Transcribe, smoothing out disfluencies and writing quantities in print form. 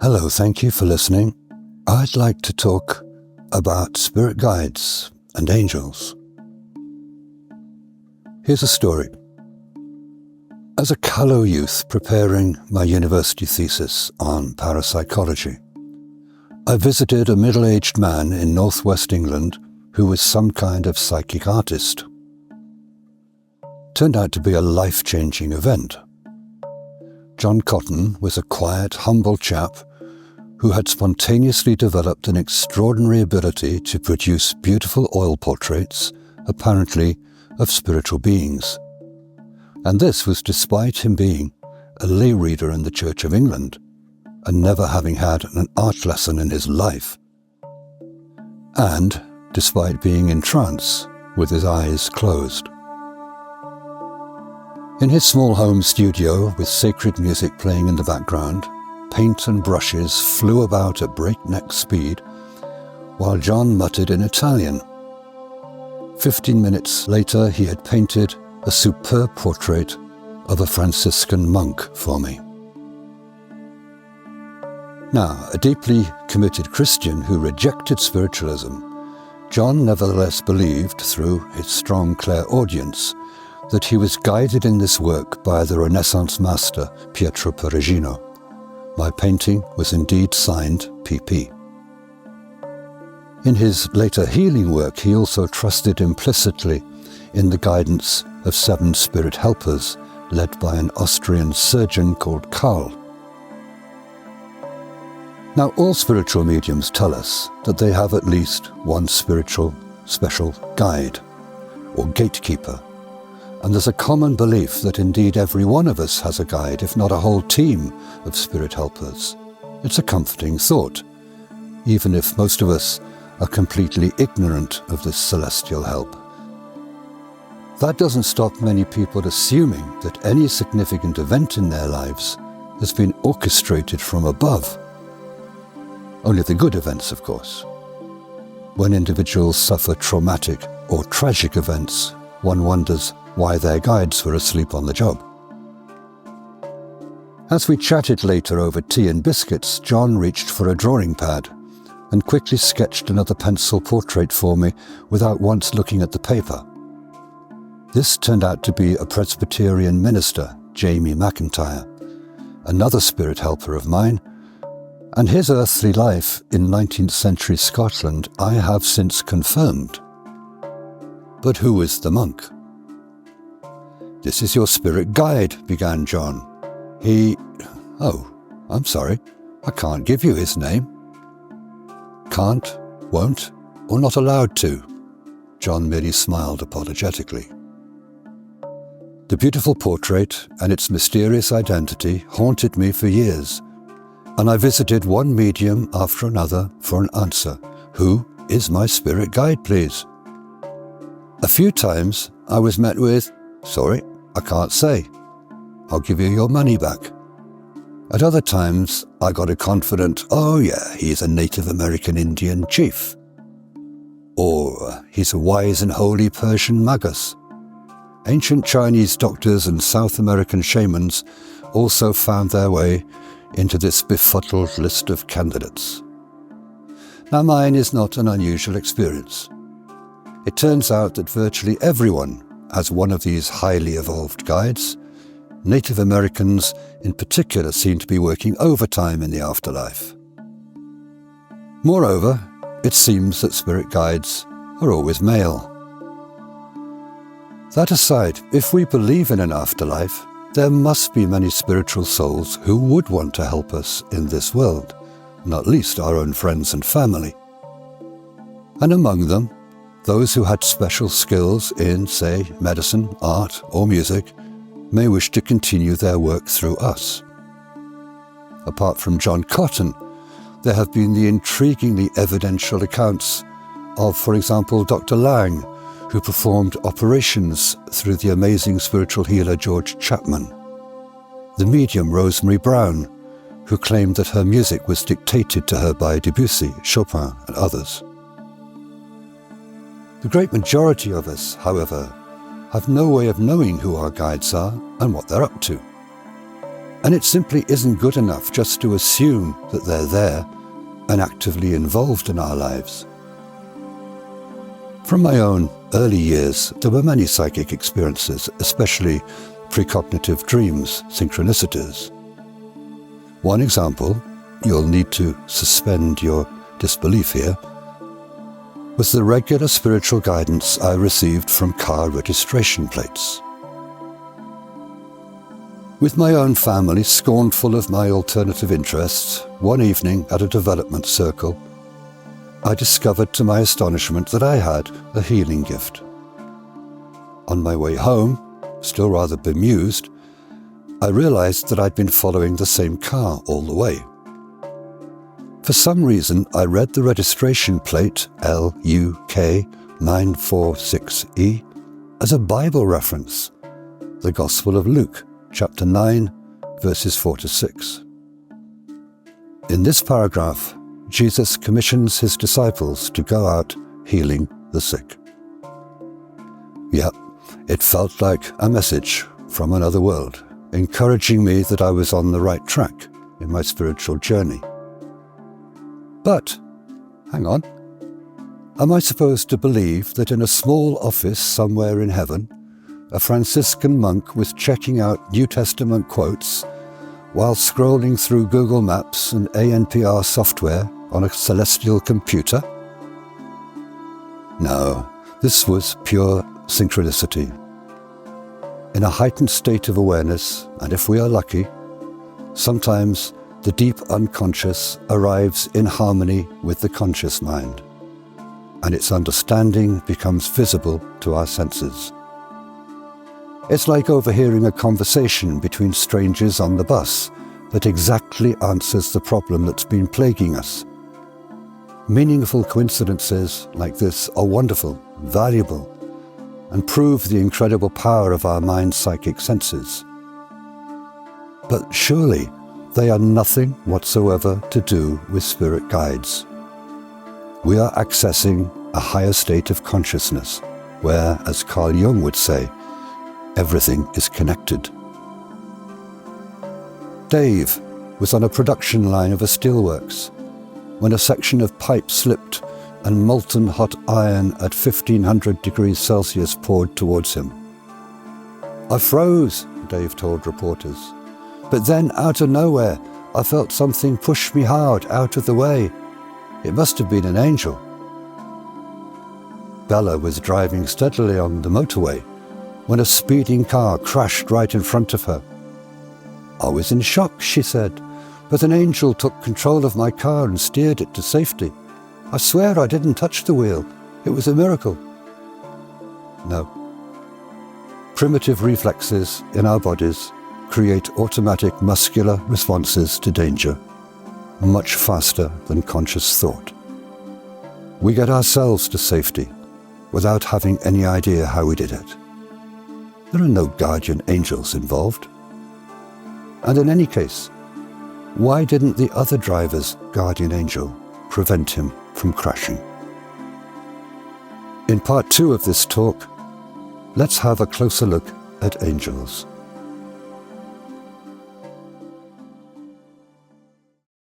Hello, thank you for listening. I'd like to talk about spirit guides and angels. Here's a story. As a callow youth preparing my university thesis on parapsychology, I visited a middle-aged man in northwest England who was some kind of psychic artist. Turned out to be a life-changing event. John Cotton was a quiet, humble chap who had spontaneously developed an extraordinary ability to produce beautiful oil portraits, apparently of spiritual beings. And this was despite him being a lay reader in the Church of England and never having had an art lesson in his life. And despite being in trance with his eyes closed. In his small home studio with sacred music playing in the background, paint and brushes flew about at breakneck speed while John muttered in Italian. 15 minutes later, he had painted a superb portrait of a Franciscan monk for me. Now, a deeply committed Christian who rejected spiritualism, John nevertheless believed, through his strong clairaudience, that he was guided in this work by the Renaissance master Pietro Perugino. My painting was indeed signed PP. In his later healing work, he also trusted implicitly in the guidance of 7 spirit helpers led by an Austrian surgeon called Karl. Now, all spiritual mediums tell us that they have at least one spiritual special guide or gatekeeper. And there's a common belief that indeed every one of us has a guide, if not a whole team of spirit helpers. It's a comforting thought, even if most of us are completely ignorant of this celestial help. That doesn't stop many people assuming that any significant event in their lives has been orchestrated from above. Only the good events, of course. When individuals suffer traumatic or tragic events, one wonders why their guides were asleep on the job. As we chatted later over tea and biscuits, John reached for a drawing pad and quickly sketched another pencil portrait for me without once looking at the paper. This turned out to be a Presbyterian minister, Jamie McIntyre, another spirit helper of mine, and his earthly life in 19th century Scotland I have since confirmed. But who is the monk? "This is your spirit guide," began John. I'm sorry, I can't give you his name." "Can't, won't, or not allowed to?" John merely smiled apologetically. The beautiful portrait and its mysterious identity haunted me for years, and I visited one medium after another for an answer. "Who is my spirit guide, please?" A few times I was met with, "Sorry, I can't say. I'll give you your money back." At other times I got a confident, "Oh yeah, he's a Native American Indian chief." Or, "He's a wise and holy Persian magus." Ancient Chinese doctors and South American shamans also found their way into this befuddled list of candidates. Now, mine is not an unusual experience. It turns out that virtually everyone has one of these highly evolved guides. Native Americans in particular seem to be working overtime in the afterlife. Moreover, it seems that spirit guides are always male. That aside, if we believe in an afterlife, there must be many spiritual souls who would want to help us in this world, not least our own friends and family. And among them, those who had special skills in, say, medicine, art, or music, may wish to continue their work through us. Apart from John Cotton, there have been the intriguingly evidential accounts of, for example, Dr. Lang, who performed operations through the amazing spiritual healer George Chapman. The medium Rosemary Brown, who claimed that her music was dictated to her by Debussy, Chopin, and others. The great majority of us, however, have no way of knowing who our guides are and what they're up to. And it simply isn't good enough just to assume that they're there and actively involved in our lives. From my own early years, there were many psychic experiences, especially precognitive dreams, synchronicities. One example, you'll need to suspend your disbelief here, was the regular spiritual guidance I received from car registration plates. With my own family scornful of my alternative interests, one evening at a development circle, I discovered to my astonishment that I had a healing gift. On my way home, still rather bemused, I realized that I'd been following the same car all the way. For some reason, I read the registration plate LUK946E as a Bible reference, the Gospel of Luke, chapter 9, verses 4-6. In this paragraph, Jesus commissions his disciples to go out healing the sick. Yeah, it felt like a message from another world, encouraging me that I was on the right track in my spiritual journey. But, hang on, am I supposed to believe that in a small office somewhere in heaven, a Franciscan monk was checking out New Testament quotes while scrolling through Google Maps and ANPR software on a celestial computer? No, this was pure synchronicity. In a heightened state of awareness, and if we are lucky, sometimes the deep unconscious arrives in harmony with the conscious mind, and its understanding becomes visible to our senses. It's like overhearing a conversation between strangers on the bus that exactly answers the problem that's been plaguing us. Meaningful coincidences like this are wonderful, valuable, and prove the incredible power of our mind's psychic senses. But surely they are nothing whatsoever to do with spirit guides. We are accessing a higher state of consciousness where, as Carl Jung would say, everything is connected. Dave was on a production line of a steelworks when a section of pipe slipped and molten hot iron at 1500 degrees Celsius poured towards him. "I froze," Dave told reporters. "But then, out of nowhere, I felt something push me hard out of the way. It must have been an angel." Bella was driving steadily on the motorway when a speeding car crashed right in front of her. "I was in shock," she said, "but an angel took control of my car and steered it to safety. I swear I didn't touch the wheel. It was a miracle." No. Primitive reflexes in our bodies create automatic muscular responses to danger, much faster than conscious thought. We get ourselves to safety without having any idea how we did it. There are no guardian angels involved. And in any case, why didn't the other driver's guardian angel prevent him from crashing? In part 2 of this talk, let's have a closer look at angels.